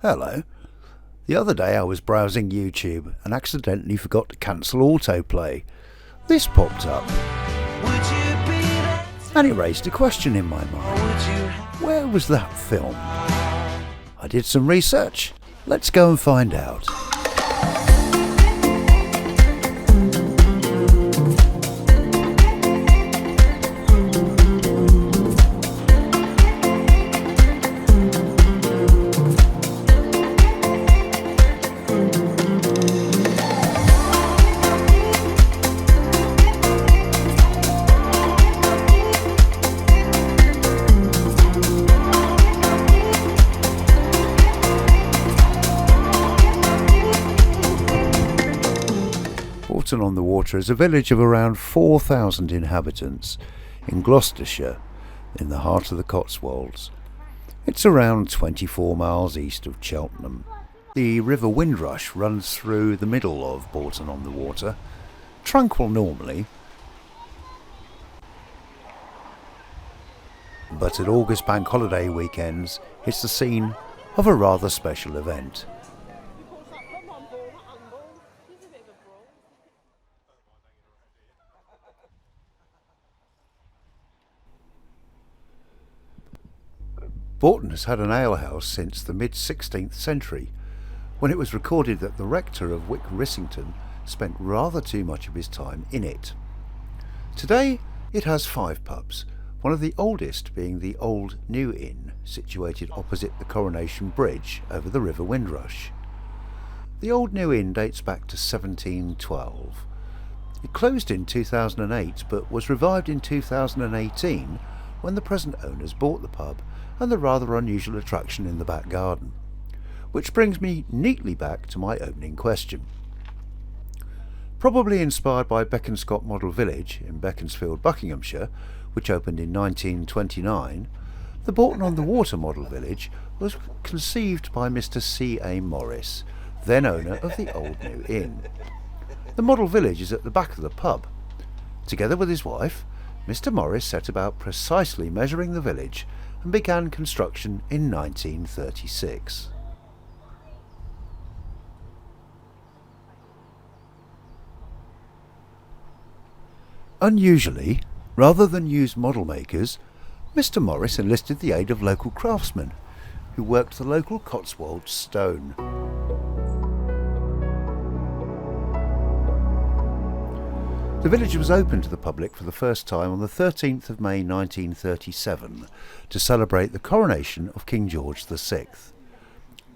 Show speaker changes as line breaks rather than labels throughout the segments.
Hello. The other day I was browsing YouTube and accidentally forgot to cancel autoplay. This popped up and it raised a question in my mind. Where was that film? I did some research. Let's go and find out. On the Water is a village of around 4,000 inhabitants in Gloucestershire, in the heart of the Cotswolds. It's around 24 miles east of Cheltenham. The River Windrush runs through the middle of Bourton on the Water, tranquil normally, but at August bank holiday weekends it's the scene of a rather special event. Bourton has had an alehouse since the mid-16th century, when it was recorded that the rector of Wick Rissington spent rather too much of his time in it. Today it has 5 pubs, one of the oldest being the Old New Inn, situated opposite the Coronation Bridge over the River Windrush. The Old New Inn dates back to 1712. It closed in 2008 but was revived in 2018 when the present owners bought the pub and the rather unusual attraction in the back garden. Which brings me neatly back to my opening question. Probably inspired by Beaconscott Model Village in Beaconsfield, Buckinghamshire, which opened in 1929, the Bourton on the Water Model Village was conceived by Mr. C. A. Morris, then owner of the Old New Inn. The model village is at the back of the pub. Together with his wife, Mr. Morris set about precisely measuring the village and began construction in 1936. Unusually, rather than use model makers, Mr. Morris enlisted the aid of local craftsmen who worked the local Cotswold stone. The village was opened to the public for the first time on the 13th of May 1937 to celebrate the coronation of King George VI.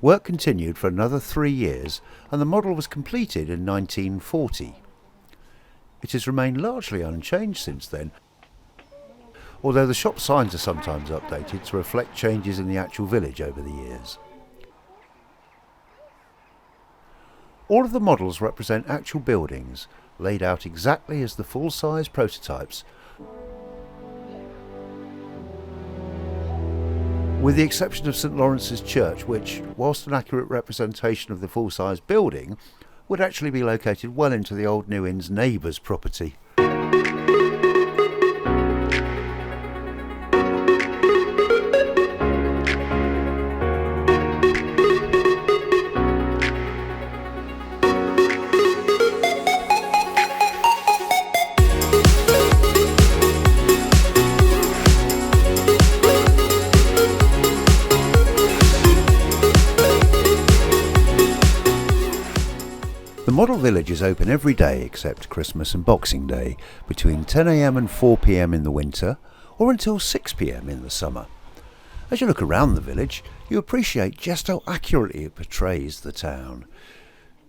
Work continued for another 3 years and the model was completed in 1940. It has remained largely unchanged since then, although the shop signs are sometimes updated to reflect changes in the actual village over the years. All of the models represent actual buildings, laid out exactly as the full-size prototypes, with the exception of St Lawrence's Church, which, whilst an accurate representation of the full-size building, would actually be located well into the Old New Inn's neighbour's property. The model village is open every day except Christmas and Boxing Day, between 10 AM and 4 PM in the winter, or until 6 PM in the summer. As you look around the village, you appreciate just how accurately it portrays the town.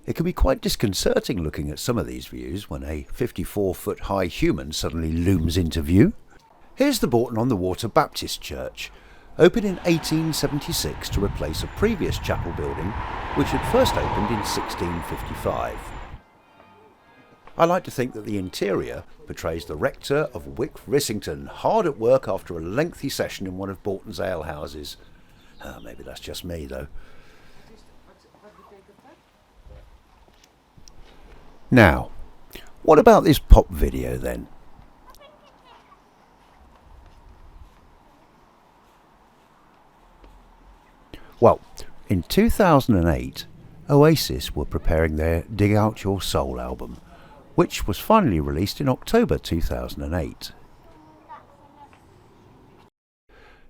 It can be quite disconcerting looking at some of these views when a 54-foot high human suddenly looms into view. Here's the Bourton on the Water Baptist Church, opened in 1876 to replace a previous chapel building which had first opened in 1655. I like to think that the interior portrays the rector of Wick Rissington hard at work after a lengthy session in one of Bourton's alehouses. Maybe that's just me though. Now, what about this pop video then? Well, In 2008, Oasis were preparing their Dig Out Your Soul album, which was finally released in October 2008.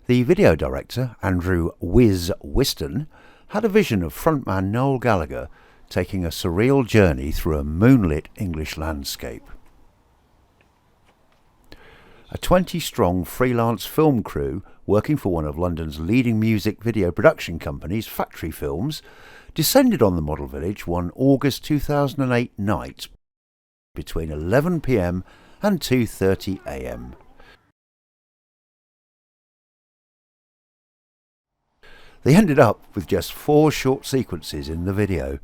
The video director, Andrew "Wiz" Whiston, had a vision of frontman Noel Gallagher taking a surreal journey through a moonlit English landscape. A 20-strong freelance film crew working for one of London's leading music video production companies, Factory Films, descended on the model village one August 2008 night between 11 p.m. and 2:30 a.m. They ended up with just 4 short sequences in the video.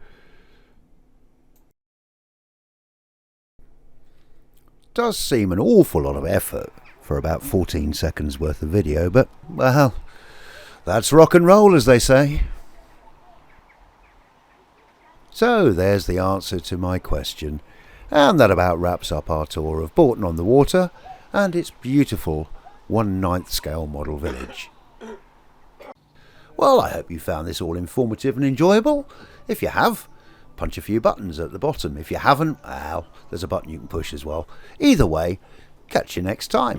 Does seem an awful lot of effort for about 14 seconds worth of video, but, well, that's rock and roll, as they say. So there's the answer to my question, and that about wraps up our tour of Bourton-on-the-Water and its beautiful 1/9 scale model village. Well, I hope you found this all informative and enjoyable. If you have, punch a few buttons at the bottom. If you haven't, well, there's a button you can push as well. Either way, catch you next time.